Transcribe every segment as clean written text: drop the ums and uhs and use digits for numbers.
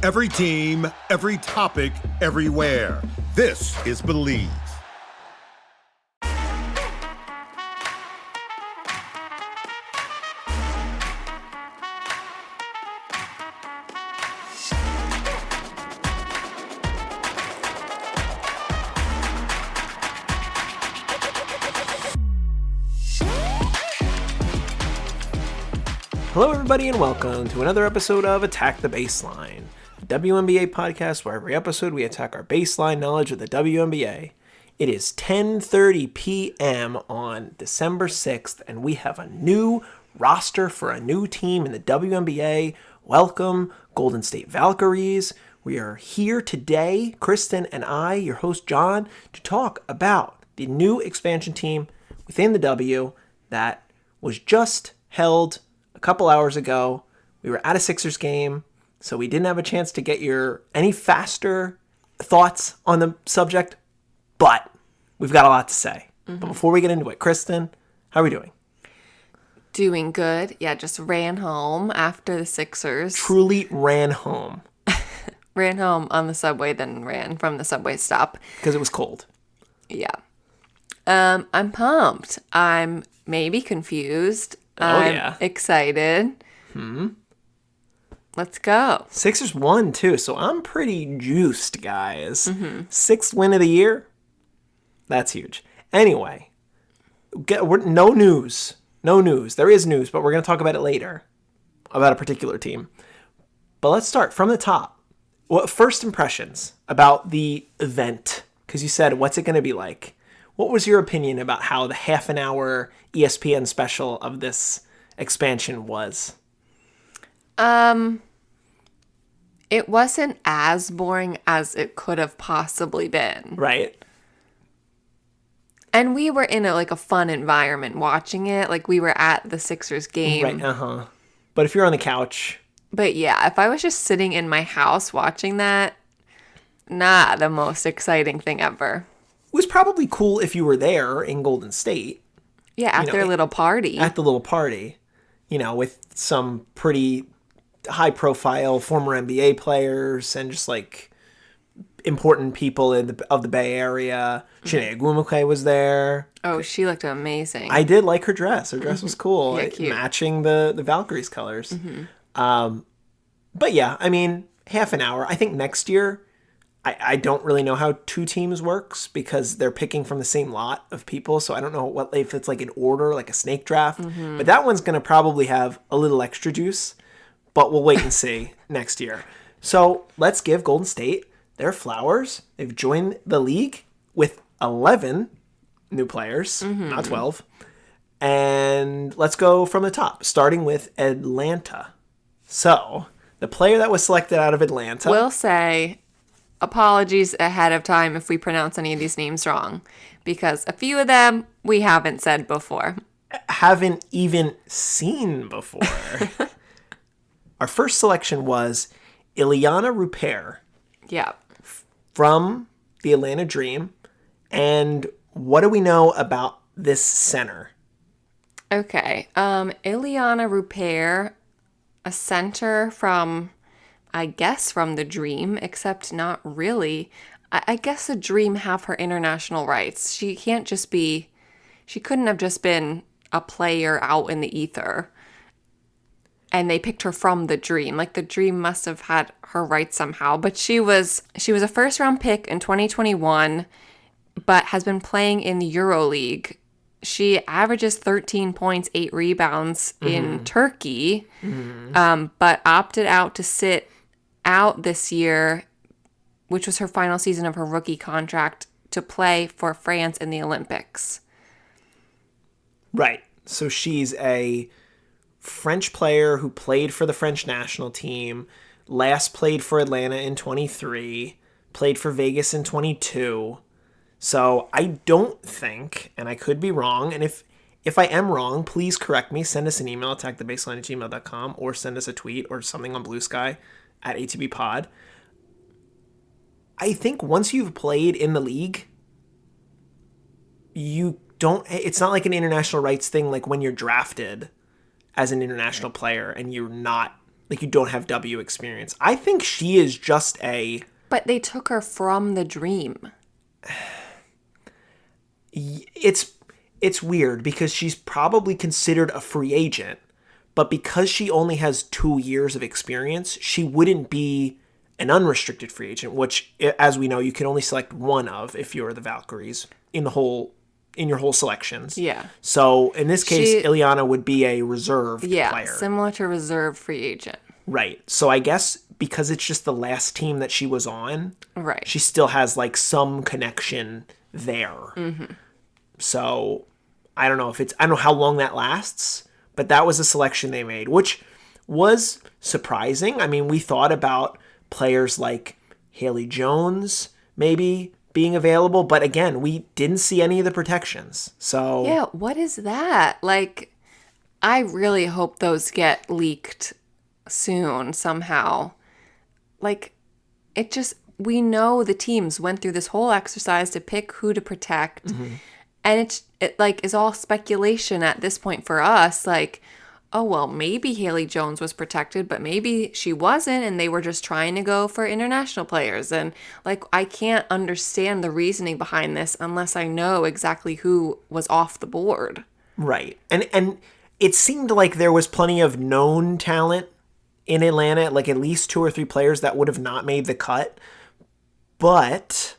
Every team, every topic, everywhere. This is Believe. Hello, everybody, and welcome to another episode of Attack the Baseline, a WNBA podcast where every episode we attack our baseline knowledge of the WNBA. It is 10:30 p.m. on December 6th, and we have a new roster for a new team in the WNBA. Welcome, Golden State Valkyries. We are here today, Kristen and I, your host John, to talk about the new expansion team within the W that was just held a couple hours ago. We were at a Sixers game, so we didn't have a chance to get your any faster thoughts on the subject, but we've got a lot to say. But before we get into it, Kristen, how are we doing? Doing good. Yeah, just ran home after the Sixers. Truly ran home. Ran home on the subway, then ran from the subway stop. Because it was cold. Yeah. I'm pumped. I'm maybe confused. Yeah. Excited. Let's go. Sixers won, too, so I'm pretty juiced, guys. Sixth win of the year? That's huge. Anyway, no news. No news. There is news, but we're going to talk about it later, about a particular team. But let's start from the top. What first impressions about the event? Because you said, what's it going to be like? What was your opinion about how the half-an-hour ESPN special of this expansion was? It wasn't as boring as it could have possibly been. Right. And we were in a fun environment watching it. Like, we were at the Sixers game. Right, But if you're on the couch... But yeah, if I was just sitting in my house watching that, not the most exciting thing ever. It was probably cool if you were there in Golden State. Yeah, at their little party. At the little party, with some pretty high-profile former NBA players and just, important people of the Bay Area. Chiney Ogwumike was there. Oh, she looked amazing. I did like her dress. Her dress was cool. Yeah, cute. Matching the Valkyries colors. But yeah, I mean, half an hour. I think next year... I don't really know how two teams works because they're picking from the same lot of people. So I don't know if it's like an order, like a snake draft. But that one's going to probably have a little extra juice. But we'll wait and see next year. So let's give Golden State their flowers. They've joined the league with 11 new players, not 12. And let's go from the top, starting with Atlanta. So the player that was selected out of Atlanta... We'll say... Apologies ahead of time if we pronounce any of these names wrong, because a few of them we haven't said before. Haven't even seen before. Our first selection was Ileana Rupert. Yeah. From the Atlanta Dream. And what do we know about this center? Okay. Ileana Rupert, a center from... I guess from the Dream, except not really. I guess the Dream have her international rights. She couldn't have just been a player out in the ether. And they picked her from the Dream. Like, the Dream must have had her rights somehow. But she was a first round pick in 2021, but has been playing in the EuroLeague. She averages 13 points, 8 rebounds in Turkey, but opted out to sit out this year, which was her final season of her rookie contract, to play for France in the Olympics. Right. So she's a French player who played for the French national team, last played for Atlanta in 23, played for Vegas in 22. So I don't think, and I could be wrong, and if I am wrong, please correct me. Send us an email, attackthebaseline@gmail.com, or send us a tweet or something on Bluesky at ATBPod. I think once you've played in the league, it's not like an international rights thing like when you're drafted as an international player and you're not Like, you don't have W experience. I think she is just a... But they took her from the Dream. It's weird because she's probably considered a free agent, but because she only has 2 years of experience, she wouldn't be an unrestricted free agent, which, as we know, you can only select one of if you're the Valkyries in your whole selections. Yeah. So in this case, Ileana would be a reserved player. Yeah, similar to reserve free agent. Right. So I guess because it's just the last team that she was on, right, she still has like some connection there. Mm-hmm. So I don't know how long that lasts, but that was a selection they made, which was surprising. I mean, we thought about players like Haley Jones maybe being available, but again, we didn't see any of the protections. So yeah, what is that? Like, I really hope those get leaked soon somehow. Like, we know the teams went through this whole exercise to pick who to protect. Mm-hmm. And it like is all speculation at this point for us. Like, oh, well, maybe Haley Jones was protected, but maybe she wasn't, and they were just trying to go for international players. And like, I can't understand the reasoning behind this unless I know exactly who was off the board. Right. And it seemed like there was plenty of known talent in Atlanta, like at least 2 or 3 players that would have not made the cut. But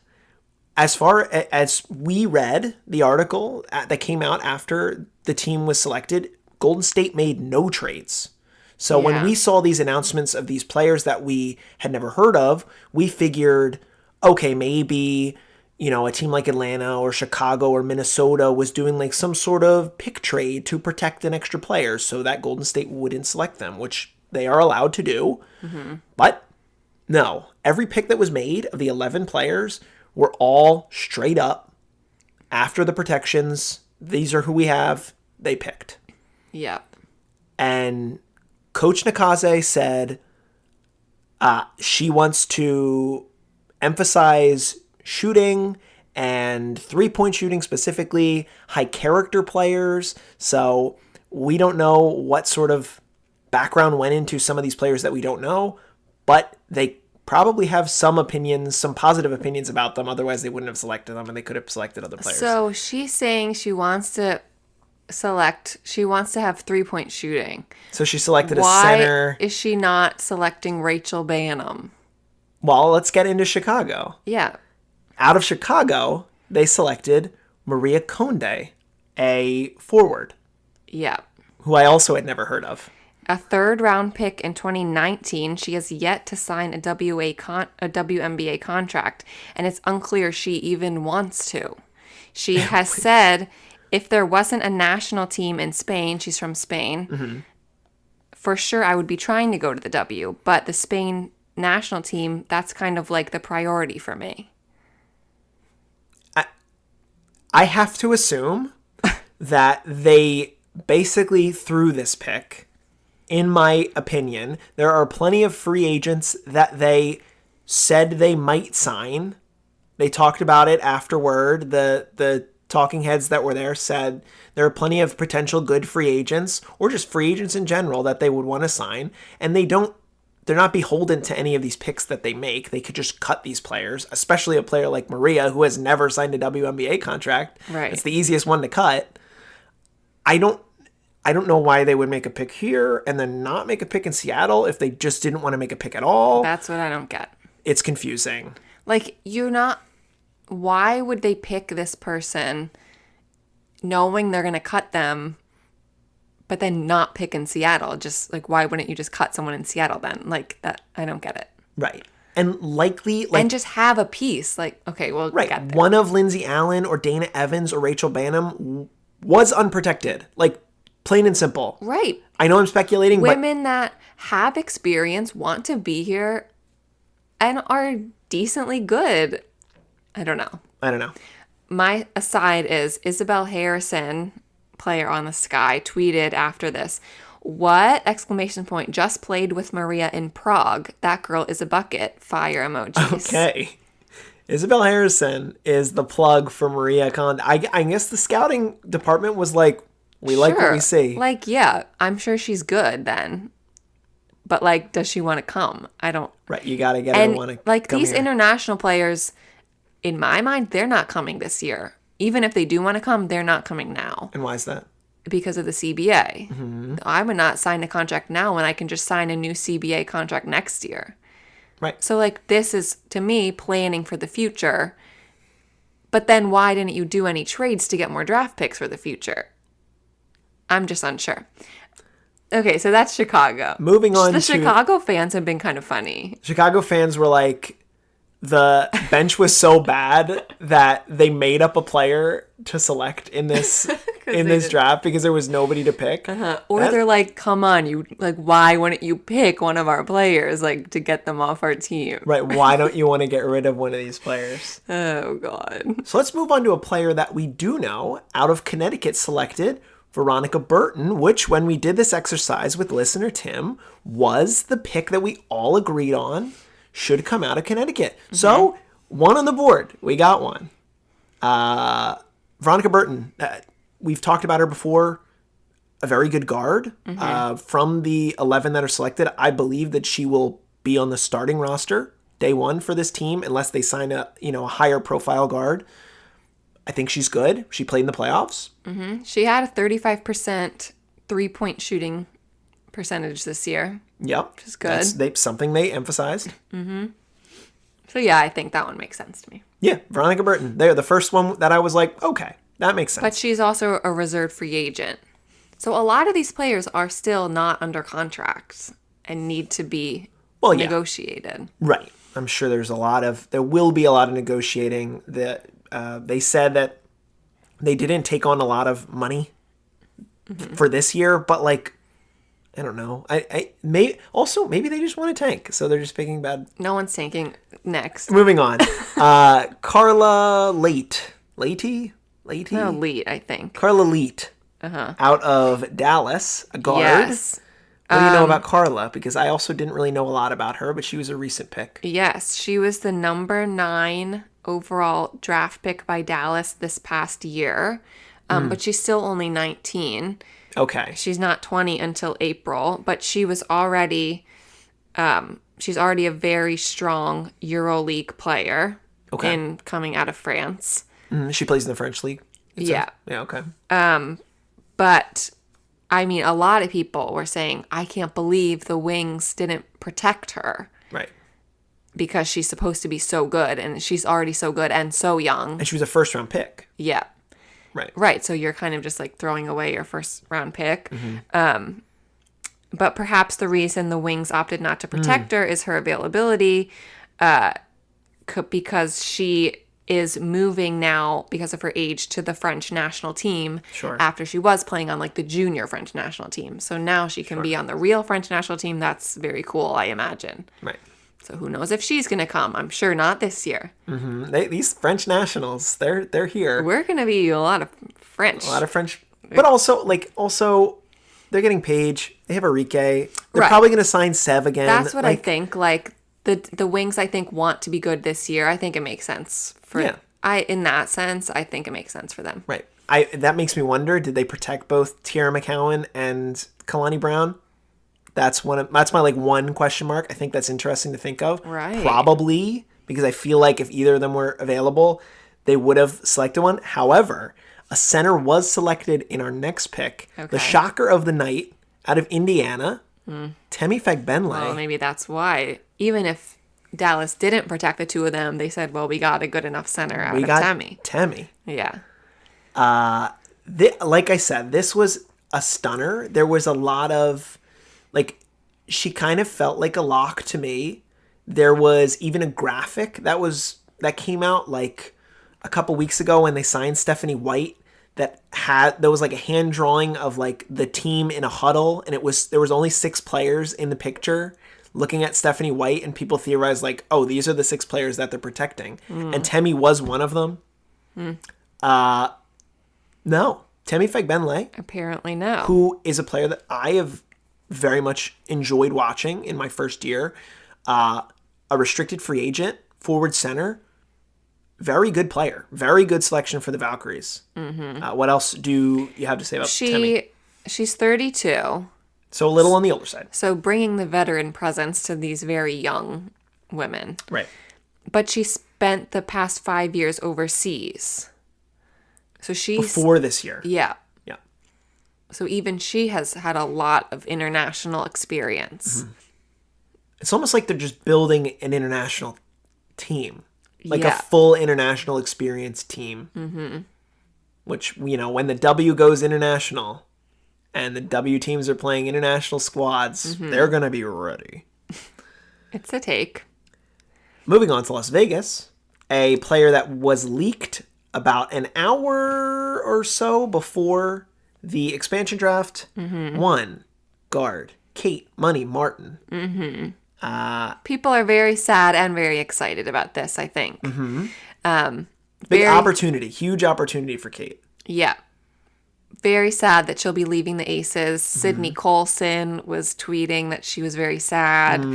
as far as we read the article that came out after the team was selected, Golden State made no trades. So when we saw these announcements of these players that we had never heard of, we figured, okay, maybe, a team like Atlanta or Chicago or Minnesota was doing like some sort of pick trade to protect an extra player so that Golden State wouldn't select them, which they are allowed to do. Mm-hmm. But no, every pick that was made of the 11 players were all straight up after the protections. These are who we have. They picked. Yeah. And Coach Nakaze said she wants to emphasize shooting and 3-point shooting specifically, high character players. So we don't know what sort of background went into some of these players that we don't know, but they probably have some opinions, some positive opinions about them. Otherwise, they wouldn't have selected them, and they could have selected other players. So she's saying she wants to have 3-point shooting. So she selected a center. Why is she not selecting Rachel Banham? Well, let's get into Chicago. Yeah. Out of Chicago, they selected Maria Conde, a forward. Yeah. Who I also had never heard of. A 3rd-round pick in 2019, she has yet to sign a WNBA contract, and it's unclear she even wants to. She has said if there wasn't a national team in Spain, she's from Spain, mm-hmm. for sure I would be trying to go to the W, but the Spain national team, that's kind of like the priority for me. I have to assume that they basically threw this pick. In my opinion, there are plenty of free agents that they said they might sign. They talked about it afterward. The talking heads that were there said there are plenty of potential good free agents or just free agents in general that they would want to sign. And they're not beholden to any of these picks that they make. They could just cut these players, especially a player like Maria, who has never signed a WNBA contract. Right. It's the easiest one to cut. I don't know why they would make a pick here and then not make a pick in Seattle if they just didn't want to make a pick at all. That's what I don't get. It's confusing. Like, why would they pick this person knowing they're going to cut them, but then not pick in Seattle? Just like, why wouldn't you just cut someone in Seattle then? Like, that, I don't get it. Right. And likely, and just have a piece. Like, okay, well, right. Get there. One of Lindsay Allen or Dana Evans or Rachel Banham was unprotected. Like, plain and simple. Right. I know I'm speculating, Women that have experience, want to be here, and are decently good. I don't know. My aside is Isabel Harrison, player on the Sky, tweeted after this, "What? Exclamation point. Just played with Maria in Prague. That girl is a bucket. Fire emojis." Okay. Isabel Harrison is the plug for Maria Conde. I guess the scouting department was like, we like what we see. Like, yeah, I'm sure she's good then. But, like, does she want to come? I don't. Right, you got to get her to want to like, come these here. international players, in my mind, they're not coming this year. Even if they do want to come, they're not coming now. And why is that? Because of the CBA. I would not sign a contract now when I can just sign a new CBA contract next year. Right. So, like, this is, to me, planning for the future. But then why didn't you do any trades to get more draft picks for the future? I'm just unsure. Okay, so that's Chicago. Moving on The to... Chicago fans have been kind of funny. Chicago fans were like, the bench was so bad that they made up a player to select in this draft because there was nobody to pick. Or they're like, come on, why wouldn't you pick one of our players, like, to get them off our team? Right, why don't you want to get rid of one of these players? Oh, God. So let's move on to a player that we do know out of Connecticut selected, Veronica Burton, which when we did this exercise with listener Tim, was the pick that we all agreed on should come out of Connecticut. So, one on the board. We got one. Veronica Burton, we've talked about her before. A very good guard. From the 11 that are selected, I believe that she will be on the starting roster day one for this team unless they sign a higher profile guard. I think she's good. She played in the playoffs. She had a 35% three-point shooting percentage this year. Yep. Which is good. That's something they emphasized. So, yeah, I think that one makes sense to me. Yeah, Veronica Burton. They're the first one that I was like, okay, that makes sense. But she's also a reserved free agent. So a lot of these players are still not under contracts and need to be negotiated. Right. I'm sure there will be a lot of negotiating. They said that they didn't take on a lot of money for this year, but like, I don't know. Maybe they just want to tank, so they're just picking bad. No one's tanking. Next. Moving on. Carla Leite. No, Leite, I think. Carla Leite. Out of Dallas, a guard. Yes. What do you know about Carla? Because I also didn't really know a lot about her, but she was a recent pick. Yes, she was the number 9 overall draft pick by Dallas this past year, but she's still only 19. Okay. She's not 20 until April, but she was already, she's already a very strong EuroLeague player in coming out of France. She plays in the French league. Yeah. Yeah, okay. But, I mean, a lot of people were saying, I can't believe the Wings didn't protect her. Right. Because she's supposed to be so good, and she's already so good and so young. And she was a first-round pick. Yeah. Right. So you're kind of just like throwing away your first-round pick. But perhaps the reason the Wings opted not to protect her is her availability, because she is moving now because of her age to the French national team after she was playing on like the junior French national team. So now she can be on the real French national team. That's very cool, I imagine. Right. So who knows if she's going to come? I'm sure not this year. These French nationals, they're here. We're going to be a lot of French. A lot of French. But also they're getting Paige. They have Enrique. They're probably going to sign Sev again. That's what I think. Like the Wings, I think, want to be good this year. I think it makes sense for in that sense. I think it makes sense for them. Right. That makes me wonder. Did they protect both Tierra McCowan and Kalani Brown? That's my like one question mark. I think that's interesting to think of. Right. Probably because I feel like if either of them were available, they would have selected one. However, a center was selected in our next pick. Okay. The shocker of the night out of Indiana, Temi Fagbenle. Well, maybe that's why. Even if Dallas didn't protect the two of them, they said, well, we got a good enough center out of Temi. Temi. Yeah. Like I said, this was a stunner. There was a lot of, like, she kind of felt like a lock to me. There was even a graphic that came out like a couple weeks ago when they signed Stephanie White there was like a hand drawing of like the team in a huddle, and there was only 6 players in the picture looking at Stephanie White, and people theorized like, oh, these are the 6 players that they're protecting. And Temi was one of them. No. Temi Fagbenle. Apparently no. Who is a player that I have very much enjoyed watching in my first year. A restricted free agent, forward center. Very good player. Very good selection for the Valkyries. What else do you have to say about Temi? She's 32. So a little on the older side. So bringing the veteran presence to these very young women. Right. But she spent the past 5 years overseas. So she's... Before this year. Yeah. Yeah. So even she has had a lot of international experience. Mm-hmm. It's almost like they're just building an international team. Like a full international experience team. Mm-hmm. Which, when the W goes international and the W teams are playing international squads, they're going to be ready. It's a take. Moving on to Las Vegas, a player that was leaked about an hour or so before the expansion draft. One, guard, Kate Money Martin. People are very sad and very excited about this, I think. Big opportunity, huge opportunity for Kate. Yeah. Very sad that she'll be leaving the Aces. Sydney Colson was tweeting that she was very sad.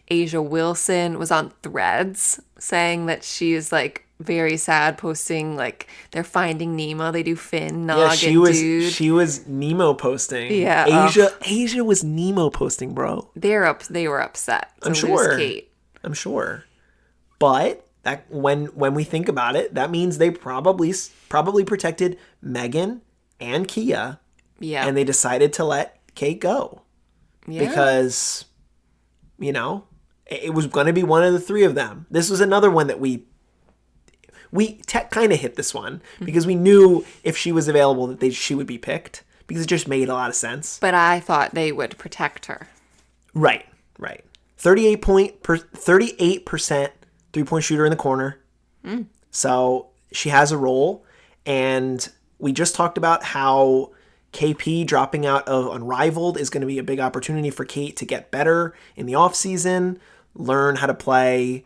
Asia Wilson was on Threads saying that she is like very sad, posting like they're finding Nemo. They do Finn, Nog, and Dude. She was Nemo posting. Yeah, Asia was Nemo posting, bro. They were upset. I'm sure. Kate. I'm sure. But that when we think about it, that means they probably protected Megan and Kia. Yeah. And they decided to let Kate go. Yeah. Because, it was going to be one of the three of them. This was another one that we kind of hit this one because we knew if she was available that she would be picked because it just made a lot of sense. But I thought they would protect her. Right. 38% 3-point shooter in the corner. So she has a role. And we just talked about how KP dropping out of Unrivaled is going to be a big opportunity for Kate to get better in the offseason, learn how to play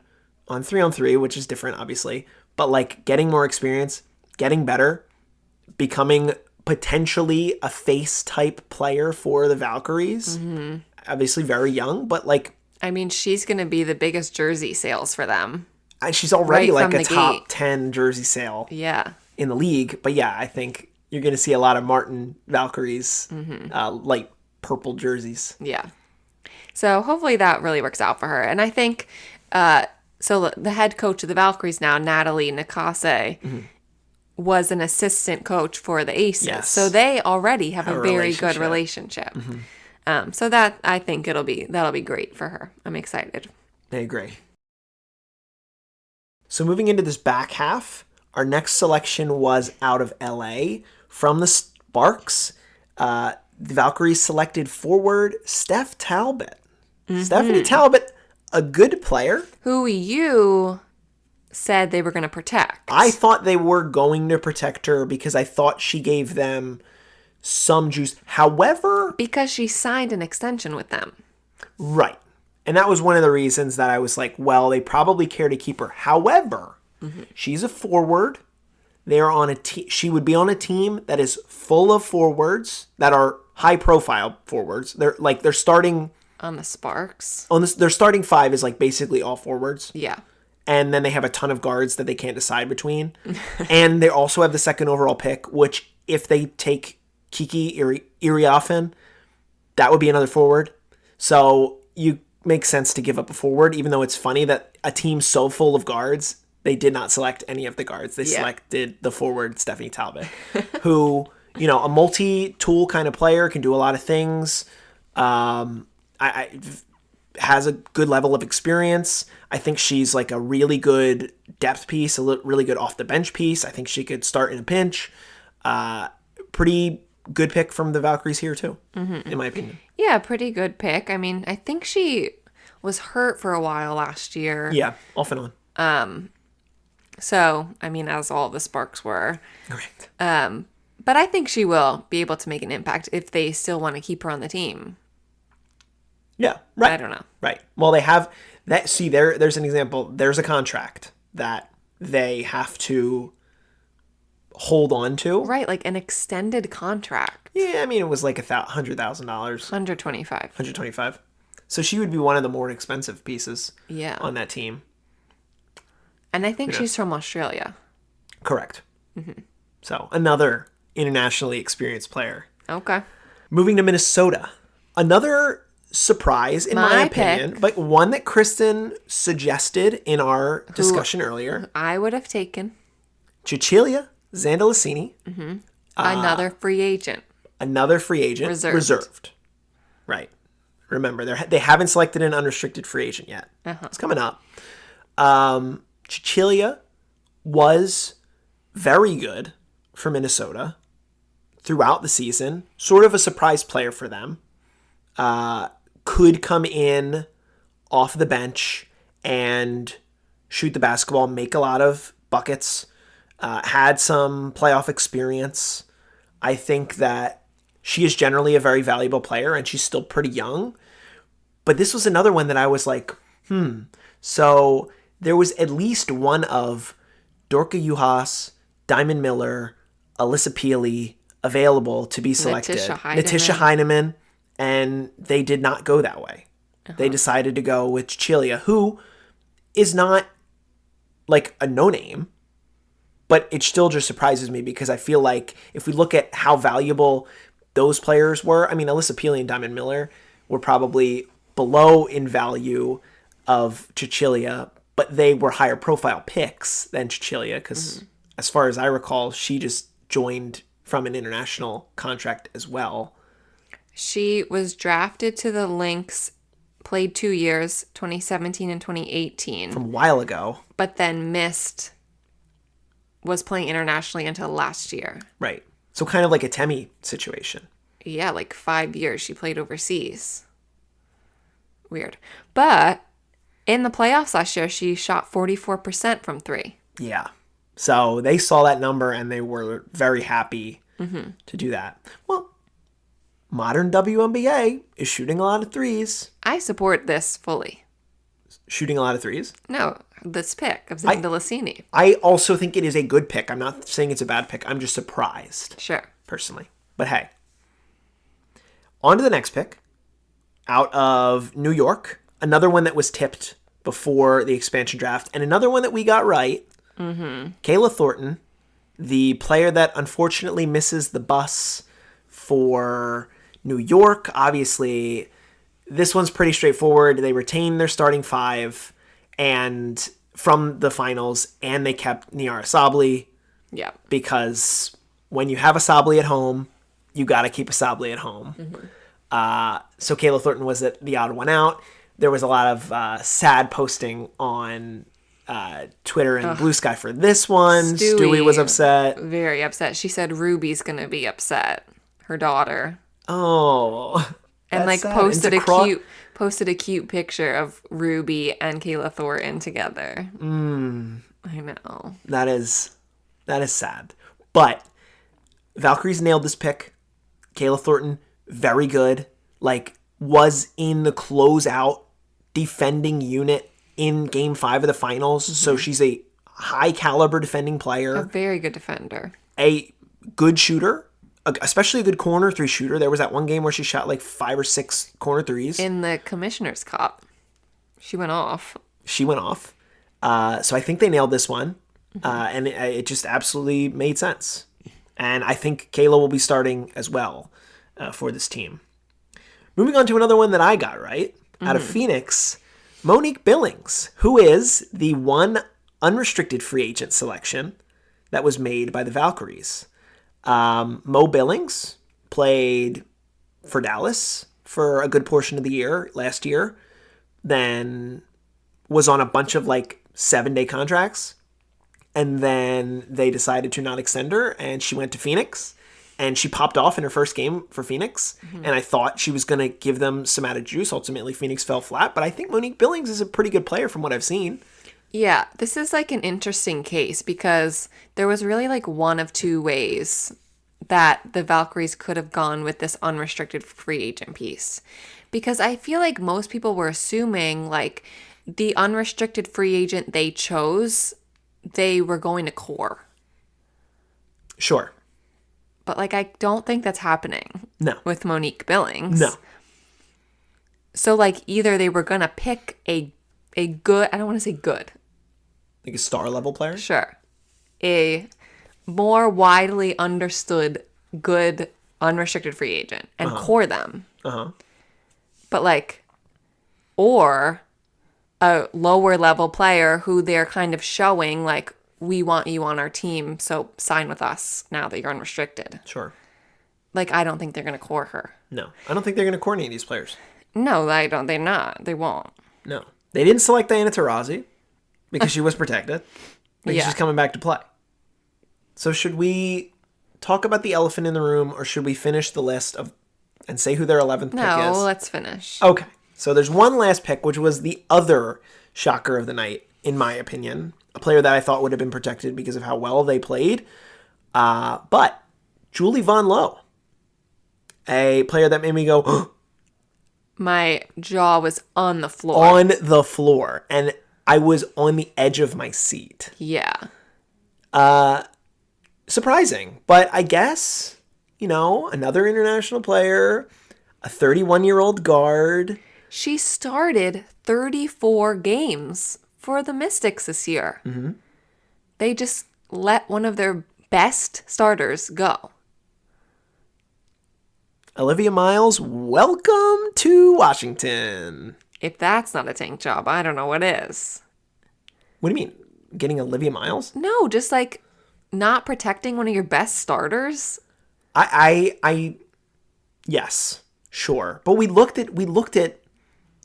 on 3-on-3, which is different, obviously. But like getting more experience, getting better, becoming potentially a face type player for the Valkyries. Obviously very young, but like... I mean, she's going to be the biggest jersey sales for them. And she's already like a top gate. 10 jersey sale in the league. But yeah, I think you're going to see a lot of Martin Valkyries, light purple jerseys. Yeah. So hopefully that really works out for her. And I think... So the head coach of the Valkyries now, Natalie Nakase, was an assistant coach for the Aces. Yes. So they already have a very good relationship. So that I think that'll be great for her. I'm excited. I agree. So moving into this back half, our next selection was out of LA from the Sparks. The Valkyries selected forward Steph Talbot. Stephanie Talbot, a good player. Who you said they were going to protect. I thought they were going to protect her because I thought she gave them some juice. However... Because she signed an extension with them. Right. And that was one of the reasons that I was like, well, they probably care to keep her. However, she's a forward. They're on a she would be on a team that is full of forwards that are high-profile forwards. They're starting... On the Sparks. Their starting five is like basically all forwards. Yeah. And then they have a ton of guards that they can't decide between. And they also have the second overall pick, which if they take Kiki Iriafen, that would be another forward. So you make sense to give up a forward, even though it's funny that a team so full of guards, they did not select any of the guards. They selected the forward, Stephanie Talbot, who, a multi-tool kind of player, can do a lot of things. Has a good level of experience. I think she's like a really good depth piece, really good off the bench piece. I think she could start in a pinch. Pretty good pick from the Valkyries here too, in my opinion. Yeah, pretty good pick. I mean, I think she was hurt for a while last year. Yeah, off and on. So, I mean, as all the Sparks were. Correct. But I think she will be able to make an impact if they still want to keep her on the team. Yeah, right. I don't know. Right. Well, they have that. See, there's an example. There's a contract that they have to hold on to. Right, like an extended contract. Yeah, I mean, it was like $100,000. $125,000. So she would be one of the more expensive pieces. Yeah. On that team. And I think she's from Australia. Correct. So another internationally experienced player. Okay. Moving to Minnesota. Another surprise, in my opinion, pick. but one that Kristen suggested in our discussion earlier. I would have taken Cecilia Zandalicini. another free agent. Another free agent. Reserved. Right. Remember, they haven't selected an unrestricted free agent yet. It's coming up. Cecilia was very good for Minnesota throughout the season. Sort of a surprise player for them. Could come in off the bench and shoot the basketball, make a lot of buckets. Had some playoff experience. I think that she is generally a very valuable player, and she's still pretty young. But this was another one that I was like, So there was at least one of Dorka Juhas, Diamond Miller, Alyssa Peely available to be selected. Natisha Heineman. And they did not go that way. They decided to go with Cecilia, who is not like a no-name, but it still just surprises me because I feel like if we look at how valuable those players were, I mean, Alyssa Peely and Diamond Miller were probably below in value of Cecilia, but they were higher profile picks than Cecilia because as far as I recall, she just joined from an international contract as well. She was drafted to the Lynx, played 2 years, 2017 and 2018. From a while ago. But then was playing internationally until last year. Right. So kind of like a Temi situation. Yeah, like 5 years she played overseas. Weird. But in the playoffs last year, she shot 44% from three. Yeah. So they saw that number and they were very happy to do that. Well, modern WNBA is shooting a lot of threes. I support this fully. Shooting a lot of threes? No, this pick of Zandalicini. I also think it is a good pick. I'm not saying it's a bad pick. I'm just surprised. Sure. Personally. But hey. On to the next pick. Out of New York. Another one that was tipped before the expansion draft. And another one that we got right. Kayla Thornton. The player that unfortunately misses the bus for New York. Obviously, this one's pretty straightforward. They retained their starting five and from the finals, and they kept Niara Sabli. Yeah. Because when you have a Sabli at home, you got to keep a Sabli at home. So Kayla Thornton was the odd one out. There was a lot of sad posting on Twitter and Bluesky for this one. Stewie was upset. Very upset. She said Ruby's going to be upset. Her daughter. Oh. And like sad. posted a cute picture of Ruby and Kayla Thornton together. I know. That is sad. But Valkyries nailed this pick. Kayla Thornton, very good. Like, was in the closeout defending unit in Game 5 of the finals. So she's a high caliber defending player. A very good defender. A good shooter. Especially a good corner three shooter. There was that one game where she shot like 5 or 6 corner threes. In the Commissioner's Cup. She went off. So I think they nailed this one. And it just absolutely made sense. And I think Kayla will be starting as well for this team. Moving on to another one that I got right. Out of Phoenix, Monique Billings, who is the one unrestricted free agent selection that was made by the Valkyries. Mo Billings played for Dallas for a good portion of the year last year, then was on a bunch of like 7-day contracts, and then they decided to not extend her, and she went to Phoenix, and she popped off in her first game for Phoenix, and I thought she was going to give them some added juice. Ultimately, Phoenix fell flat, but I think Monique Billings is a pretty good player from what I've seen. Yeah, this is like an interesting case because there was really like one of two ways that the Valkyries could have gone with this unrestricted free agent piece. Because I feel like most people were assuming like the unrestricted free agent they chose, they were going to core. Sure. But like I don't think that's happening. No. With Monique Billings. No. So like either they were going to pick a good, I don't want to say good. Like a star level player? Sure. A more widely understood good unrestricted free agent and core them. but like, or a lower level player who they're kind of showing like, we want you on our team, so sign with us now that you're unrestricted. Sure. Like, I don't think they're going to core her. No. I don't think they're going to coordinate these players. No, I don't. They're not. They won't. No. They didn't select Diana Taurasi because she was protected. Because she's coming back to play. So should we talk about the elephant in the room, or should we finish the list and say who their 11th pick is? No, let's finish. Okay. So there's one last pick, which was the other shocker of the night, in my opinion. A player that I thought would have been protected because of how well they played. But Julie Von Lowe. A player that made me go... My jaw was on the floor. On the floor. And I was on the edge of my seat. Yeah. Surprising. But I guess, another international player, a 31-year-old guard. She started 34 games for the Mystics this year. Mm-hmm. They just let one of their best starters go. Olivia Miles, welcome to Washington. If that's not a tank job, I don't know what is. What do you mean? Getting Olivia Miles? No, just like not protecting one of your best starters. I yes, sure. But we looked at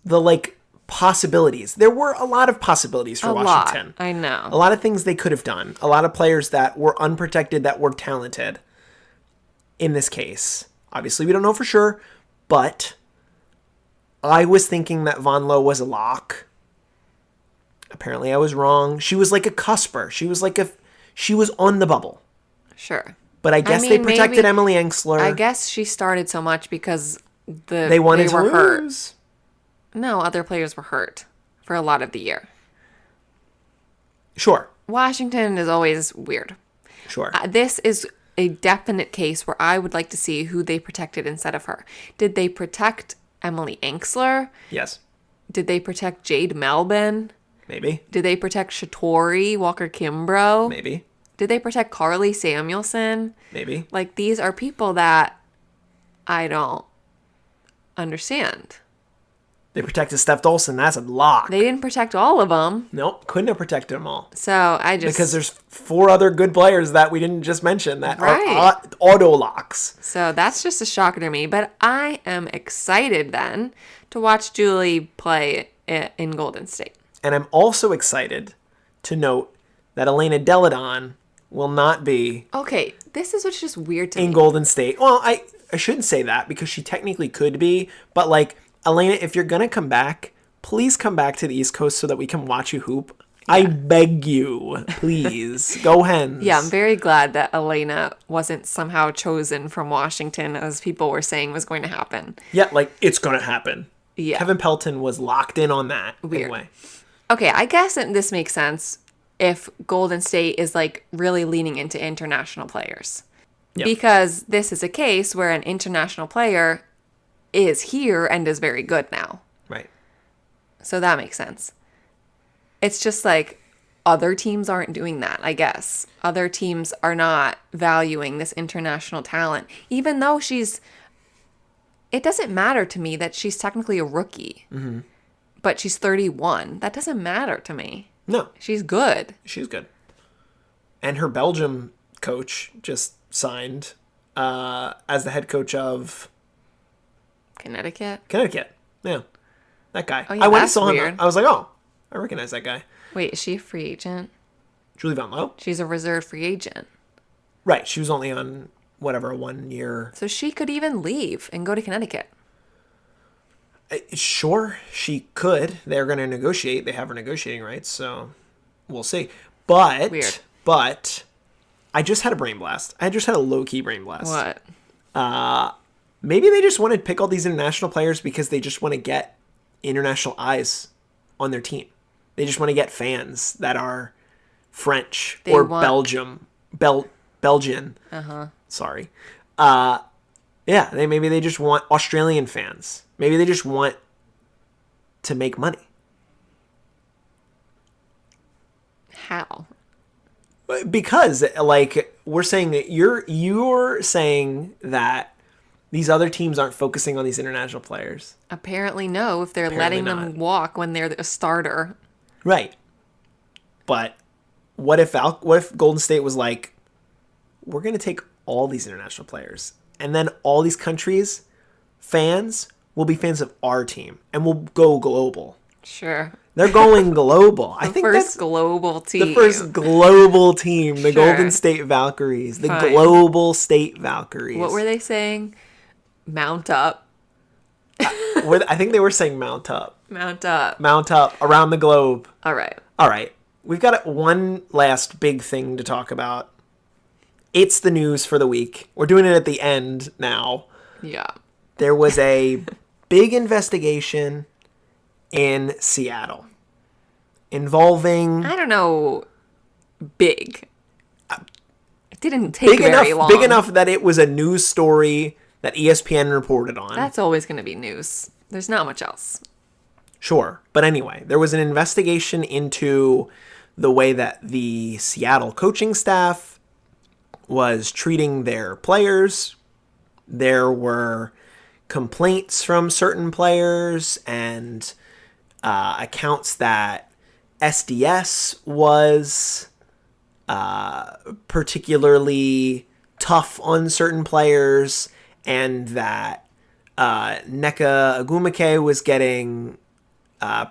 the possibilities. There were a lot of possibilities for Washington. Lot. I know. A lot of things they could have done. A lot of players that were unprotected that were talented. In this case, obviously we don't know for sure, but I was thinking that Von Lowe was a lock. Apparently I was wrong. She was like a cusper. She was on the bubble. Sure. But I guess they protected Emily Engstler. I guess she started so much because they were hurt. Lose. No, other players were hurt for a lot of the year. Sure. Washington is always weird. Sure. This is a definite case where I would like to see who they protected instead of her. Did they protect Emily Engstler? Yes. Did they protect Jade Melvin? Maybe. Did they protect Shatori, Walker Kimbrough? Maybe. Did they protect Carly Samuelson? Maybe. Like, these are people that I don't understand. They protected Steph Dolson. That's a lock. They didn't protect all of them. Nope. Couldn't have protected them all. So I just... Because there's 4 other good players that we didn't just mention that right. are auto locks. So that's just a shocker to me. But I am excited then to watch Julie play in Golden State. And I'm also excited to note that Elena Deladon will not be... Okay, this is what's just weird to me. In Golden State. Well, I shouldn't say that because she technically could be. But, Elena, if you're going to come back, please come back to the East Coast so that we can watch you hoop. Yeah. I beg you. Please. Go Hens. Yeah, I'm very glad that Elena wasn't somehow chosen from Washington, as people were saying was going to happen. Yeah, it's going to happen. Yeah. Kevin Pelton was locked in on that. Weird. Anyway. Okay, I guess this makes sense if Golden State is really leaning into international players. Yep. Because this is a case where an international player is here and is very good now. Right. So that makes sense. It's just other teams aren't doing that, I guess. Other teams are not valuing this international talent, even though it doesn't matter to me that she's technically a rookie. Mm-hmm. But she's 31. That doesn't matter to me. No. She's good. She's good. And her Belgium coach just signed as the head coach of... Connecticut? Connecticut. Yeah. That guy. Oh, yeah, I went and that's saw him. weird. I was like, oh, I recognize that guy. Wait, is she a free agent? Julie Von Lowe? She's a reserve free agent. Right. She was only on, a 1 year... So she could even leave and go to Connecticut. Sure, she could. They're going to negotiate. They have her negotiating rights, so we'll see. But, weird. But, I just had a brain blast. I just had a low-key brain blast. What? Maybe they just want to pick all these international players because they just want to get international eyes on their team. They just want to get fans that are French or Belgian. Sorry. Yeah, maybe they just want Australian fans. Maybe they just want to make money. How? Because we're saying that you're saying that These other teams aren't focusing on these international players. Apparently no, if they're Apparently letting not. them walk when they're a starter. Right. But what if Golden State was like, we're going to take all these international players, and then all these countries, fans, will be fans of our team, and we'll go global. Sure. They're going global. I think First that's global team. the first global team, the Sure. Golden State Valkyries, the Fine. Global State Valkyries. What were they saying? Mount up. I think they were saying mount up. Mount up. Mount up around the globe. All right. All right. We've got one last big thing to talk about. It's the news for the week. We're doing it at the end now. Yeah. There was a big investigation in Seattle involving I don't know. Big. It didn't take very long. big enough that it was a news story that ESPN reported on. That's always going to be news. There's not much else. Sure. But anyway, there was an investigation into the way that the Seattle coaching staff was treating their players. There were complaints from certain players and accounts that SDS was particularly tough on certain players, and that Nneka Agumake was getting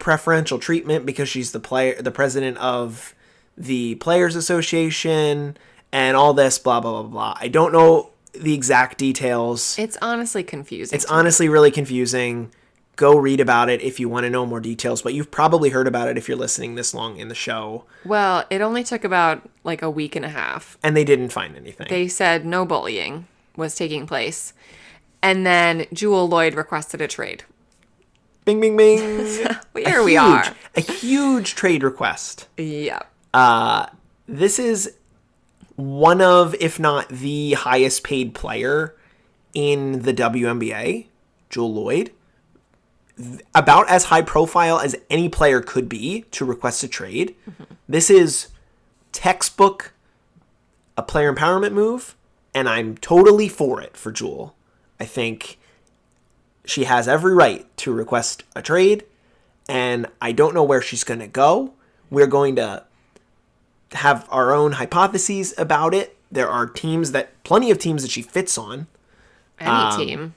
preferential treatment because she's the president of the Players Association, and all this blah blah blah blah. I don't know the exact details. It's honestly confusing. It's honestly really confusing. Go read about it if you want to know more details, but you've probably heard about it if you're listening this long in the show. Well, it only took about like a week and a half. And they didn't find anything. They said no bullying was taking place. And then Jewel Lloyd requested a trade. Bing, bing, bing. Here we are. A huge trade request. Yeah. This is one of, if not the highest paid player in the WNBA, Jewel Lloyd. About as high profile as any player could be to request a trade. Mm-hmm. This is textbook a player empowerment move, and I'm totally for it for Jewel. I think she has every right to request a trade, and I don't know where she's going to go. We're going to have our own hypotheses about it. There are plenty of teams that she fits on. Any team.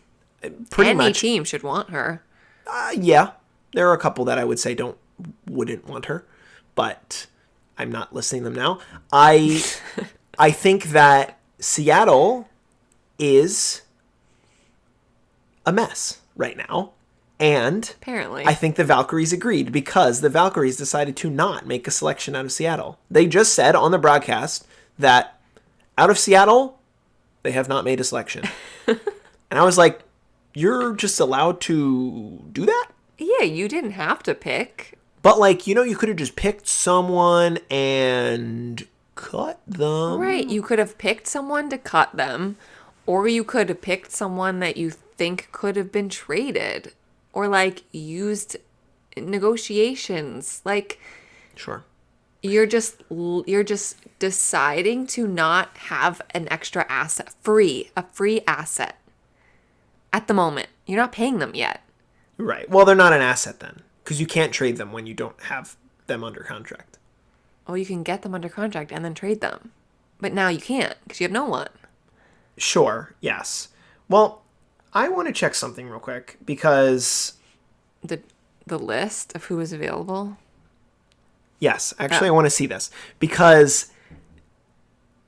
Any team should want her. Yeah, there are a couple that I would say wouldn't want her, but I'm not listing them now. I think that Seattle is a mess right now, and apparently I think the Valkyries agreed because the Valkyries decided to not make a selection out of Seattle. They just said on the broadcast that out of Seattle, they have not made a selection. And I was like, you're just allowed to do that? Yeah, you didn't have to pick. But, like, you could have just picked someone and cut them. Right, you could have picked someone to cut them, or you could have picked someone that you think could have been traded, or, like, used negotiations. Like, sure. You're just deciding to not have an extra asset, a free asset. At the moment, you're not paying them yet. Right. Well, they're not an asset then, because you can't trade them when you don't have them under contract. Oh, you can get them under contract and then trade them. But now you can't, because you have no one. Sure, yes. Well, I want to check something real quick, because... The list of who is available? Yes, actually I want to see this. Because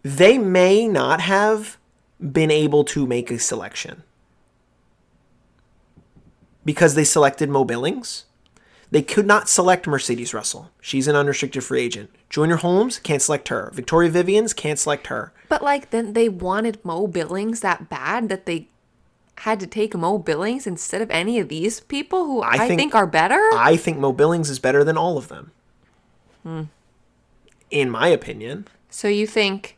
they may not have been able to make a selection. Because they selected Mo Billings. They could not select Mercedes Russell. She's an unrestricted free agent. Junior Holmes, can't select her. Victoria Vivians, can't select her. But, like, then they wanted Mo Billings that bad that they had to take Mo Billings instead of any of these people who I think are better? I think Mo Billings is better than all of them. In my opinion. So you think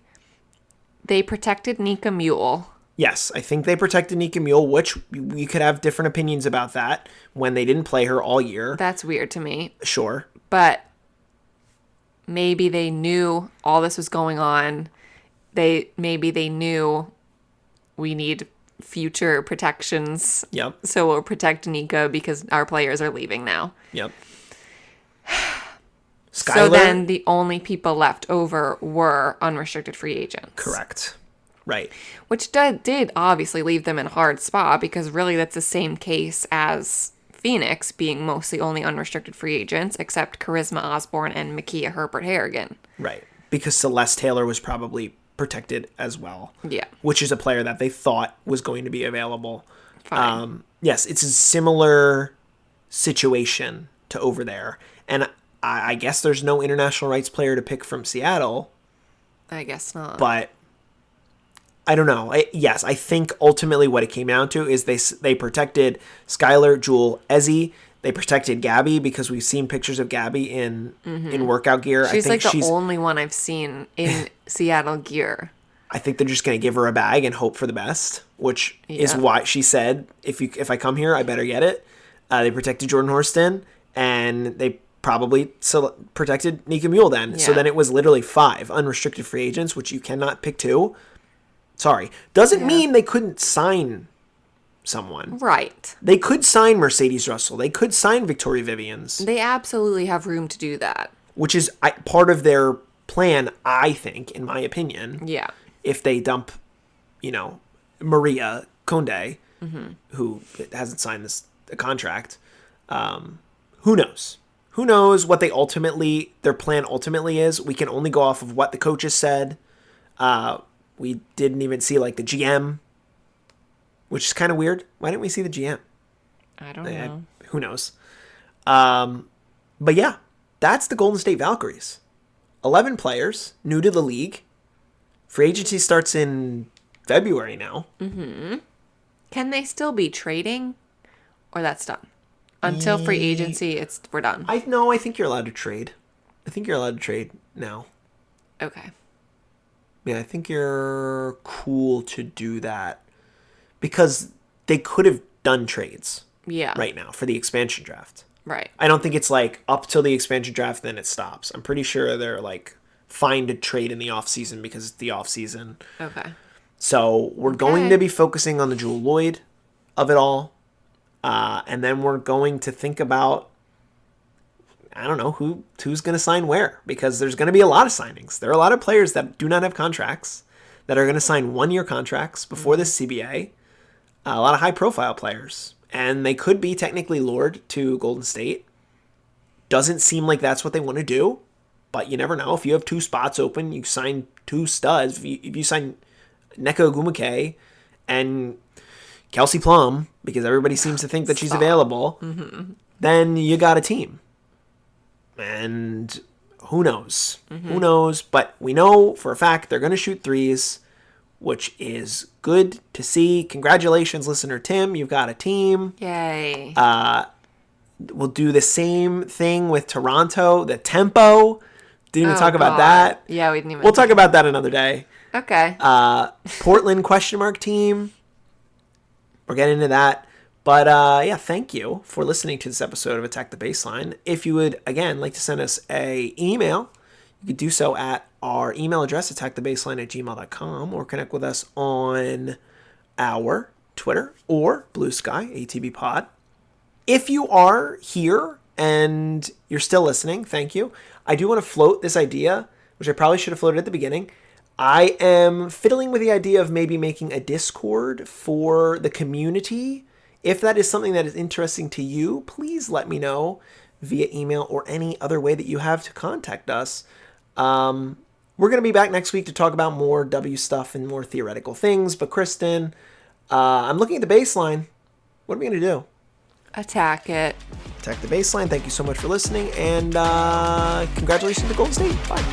they protected Nika Mule? Yes, I think they protected Nika Mule, which we could have different opinions about that when they didn't play her all year. That's weird to me. Sure. But maybe they knew all this was going on. Maybe they knew we need future protections. Yep. So we'll protect Nika because our players are leaving now. Yep. So Skylar? then the only people left over were unrestricted free agents. Correct. Right. Which did obviously leave them in a hard spot because really that's the same case as Phoenix being mostly only unrestricted free agents except Charisma Osborne and Makia Herbert Harrigan. Right. Because Celeste Taylor was probably protected as well. Yeah. Which is a player that they thought was going to be available. Fine. Yes, it's a similar situation to over there. And I guess there's no international rights player to pick from Seattle. I guess not. But I don't know. Yes, I think ultimately what it came down to is they protected Skylar, Jewel, Ezzy. They protected Gabby because we've seen pictures of Gabby in workout gear. She's like the only one I've seen in Seattle gear. I think they're just going to give her a bag and hope for the best, which is why she said, if I come here, I better get it. They protected Jordan Horston, and they probably protected Nika Mule then. Yeah. So then it was literally 5 unrestricted free agents, which you cannot pick 2. Sorry. Doesn't mean they couldn't sign someone. Right. They could sign Mercedes Russell. They could sign Victoria Vivians. They absolutely have room to do that. Which is part of their plan, I think, in my opinion. Yeah. If they dump, Maria Conde, who hasn't signed a contract, who knows? Who knows what their plan ultimately is? We can only go off of what the coaches said. We didn't even see the GM, which is kind of weird. Why didn't we see the GM? I don't know. Who knows? But yeah, that's the Golden State Valkyries. 11 players, new to the league. Free agency starts in February now. Mm-hmm. Can they still be trading? Or that's done? Until free agency, we're done. I think you're allowed to trade. I think you're allowed to trade now. Okay. Yeah, I think you're cool to do that. Because they could have done trades. Yeah. Right now for the expansion draft. Right. I don't think it's up till the expansion draft, then it stops. I'm pretty sure they're fine to trade in the off season because it's the off season. Okay. So we're going to be focusing on the Jewel Lloyd of it all. And then we're going to think about, I don't know, who's going to sign where. Because there's going to be a lot of signings. There are a lot of players that do not have contracts that are going to sign 1-year contracts before this CBA. A lot of high-profile players. And they could be technically lured to Golden State. Doesn't seem like that's what they want to do. But you never know. If you have 2 spots open, you sign 2 studs. If you sign Neko Ogumake and Kelsey Plum, because everybody seems to think that she's available, then you got a team. And who knows? Who knows? But we know for a fact they're going to shoot threes, which is good to see. Congratulations, listener Tim. You've got a team. Yay. We'll do the same thing with Toronto. The tempo. Didn't even talk about that. Yeah, we didn't even. We'll talk about that another day. Okay. Portland ? Team. We're getting into that. But yeah, thank you for listening to this episode of Attack the Baseline. If you would, again, like to send us a email, you could do so at our email address, attackthebaseline@gmail.com, or connect with us on our Twitter or Bluesky, ATBPod. If you are here and you're still listening, thank you. I do want to float this idea, which I probably should have floated at the beginning. I am fiddling with the idea of maybe making a Discord for the community. If that is something that is interesting to you, please let me know via email or any other way that you have to contact us. We're going to be back next week to talk about more W stuff and more theoretical things. But Kristen, I'm looking at the baseline. What are we going to do? Attack it. Attack the baseline. Thank you so much for listening. And congratulations to Golden State. Bye.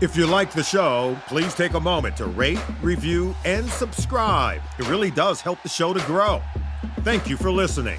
If you like the show, please take a moment to rate, review, and subscribe. It really does help the show to grow. Thank you for listening.